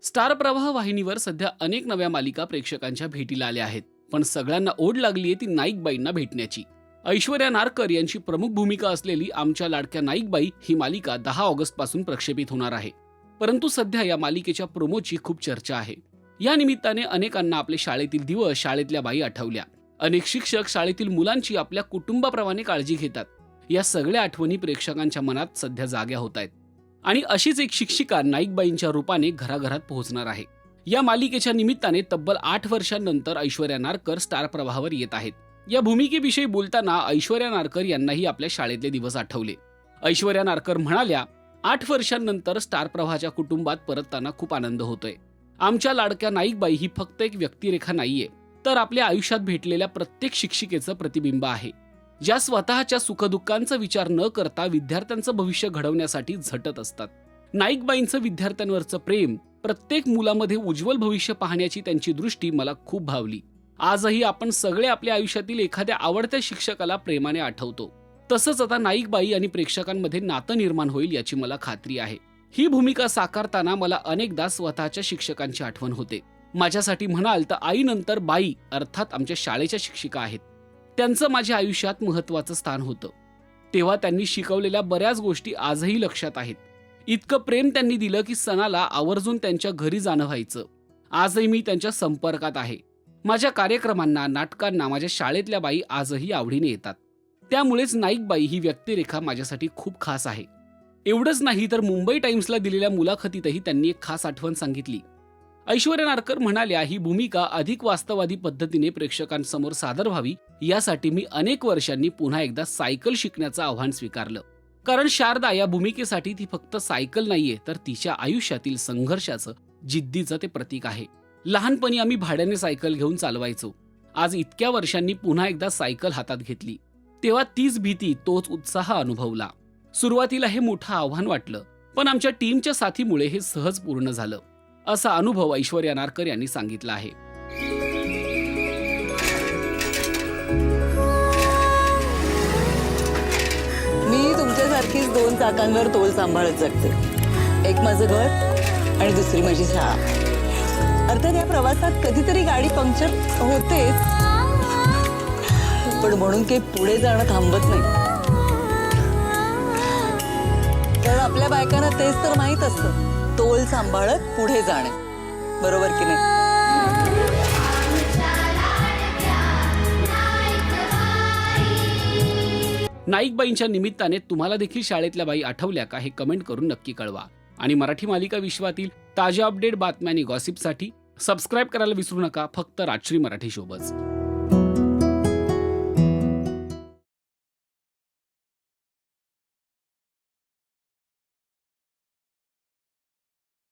Star प्रवाह वाहिनीवर सध्या अनेक नव्या मालिका प्रेक्षकांच्या भेटीला आल्या आहेत. पण सगळ्यांना ओढ लागलीये ती नाईकबाईंना भेटण्याची. ऐश्वर्या नारकर यांची प्रमुख भूमिका असलेली आमच्या लाडक्या नाईकबाई ही मालिका 10 ऑगस्ट पासून प्रक्षेपित होणार आहे. परंतु सध्या या मालिकेच्या प्रोमोची खूप चर्चा आहे. या निमित्ताने अनेकांना आपले शाळेतील दिवस, शाळेतल्या बाई आठवल्या. अनेक शिक्षक शाळेतील मुलांची आपल्या कुटुंबाप्रमाणे काळजी घेतात. या सगळ्या आठवणी प्रेक्षकांच्या मनात सध्या जाग्या होत आहेत. आणि अशीच एक शिक्षिका नाईकबाईंच्या रूपाने घराघरात पोहोचणार आहे. या मालिकेच्या निमित्ताने तब्बल 8 वर्षांनंतर ऐश्वर्या नारकर स्टार प्रवाहावर येत आहेत. या भूमिकेविषयी बोलताना ऐश्वर्या नारकर यांनाही आपल्या शाळेतले दिवस आठवले. ऐश्वर्या नारकर म्हणाल्या, 8 वर्षांनंतर स्टार प्रवाहाच्या कुटुंबात परतताना खूप आनंद होतोय. आमच्या लाडक्या नाईकबाई ही फक्त एक व्यक्तिरेखा नाहीये, तर आपल्या आयुष्यात भेटलेल्या प्रत्येक शिक्षिकेचं प्रतिबिंब आहे, ज्या स्वतःच्या सुखदुःखांचा विचार न करता विद्यार्थ्यांचं भविष्य घडवण्यासाठी झटत असतात. नाईकबाईंचं विद्यार्थ्यांवरचं प्रेम, प्रत्येक मुलामध्ये उज्ज्वल भविष्य पाहण्याची त्यांची दृष्टी मला खूप भावली. आजही आपण सगळे आपल्या आयुष्यातील एखाद्या आवडत्या शिक्षकाला प्रेमाने आठवतो. तसंच आता नाईकबाई आणि प्रेक्षकांमध्ये नातं निर्माण होईल याची मला खात्री आहे. ही भूमिका साकारताना मला अनेकदा स्वतःच्या शिक्षकांची आठवण होते. माझ्यासाठी म्हणाल तर आईनंतर बाई अर्थात आमच्या शाळेच्या शिक्षिका आहेत. त्यांचं माझ्या आयुष्यात महत्त्वाचं स्थान होतं. तेव्हा त्यांनी शिकवलेल्या बऱ्याच गोष्टी आजही लक्षात आहेत. इतकं प्रेम त्यांनी दिलं की सणाला आवर्जून त्यांच्या घरी जाणं व्हायचं. आजही मी त्यांच्या संपर्कात आहे. माझ्या कार्यक्रमांना, नाटकांना माझ्या शाळेतल्या बाई आजही आवडीने येतात. त्यामुळेच नाईकबाई ही व्यक्तिरेखा माझ्यासाठी खूप खास आहे. एवढंच नाही तर मुंबई टाइम्सला दिलेल्या मुलाखतीतही त्यांनी एक खास आठवण सांगितली. ऐश्वर्या नारकर म्हणाल्या, ही भूमिका अधिक वास्तववादी पद्धतीने प्रेक्षकांसमोर सादर व्हावी यासाठी मी अनेक वर्षांनी पुन्हा एकदा सायकल शिकण्याचं आव्हान स्वीकारलं. कारण शारदा या भूमिकेसाठी ती फक्त सायकल नाहीये, तर तिच्या आयुष्यातील संघर्षाचं, जिद्दीचं ते प्रतीक आहे. लहानपणी आम्ही भाड्याने सायकल घेऊन चालवायचो. आज इतक्या वर्षांनी पुन्हा एकदा सायकल हातात घेतली. तेव्हा तीच भीती, तोच उत्साह अनुभवला. सुरुवातीला हे मोठं आव्हान वाटलं, पण आमच्या टीमच्या साथीमुळे हे सहज पूर्ण झालं, असा अनुभव ऐश्वर्या नारकर यांनी सांगितला आहे. मी तुमच्यासारखीच 2 चाकांवर तोल सांभाळत जगते. एक माझं घर आणि दुसरी माझी शाळा. अर्थात या प्रवासात कधीतरी गाडी पंक्चर होतेच, पण म्हणून काही पुढे जाणं थांबत नाही. कारण आपल्या बायकांना तेच तर माहित असतं, तोल सांभाळत पुढे जाणे. बरोबर की नाही? नाईकबाईंच्या निमित्ताने तुम्हाला देखील शाळेतल्या बाई आठवल्या का, हे कमेंट करून नक्की कळवा. आणि मराठी मालिका विश्वातील ताज्या अपडेट, बातम्या आणि गॉसिपसाठी सबस्क्राईब करायला विसरू नका. फक्त राजश्री मराठी शोबज.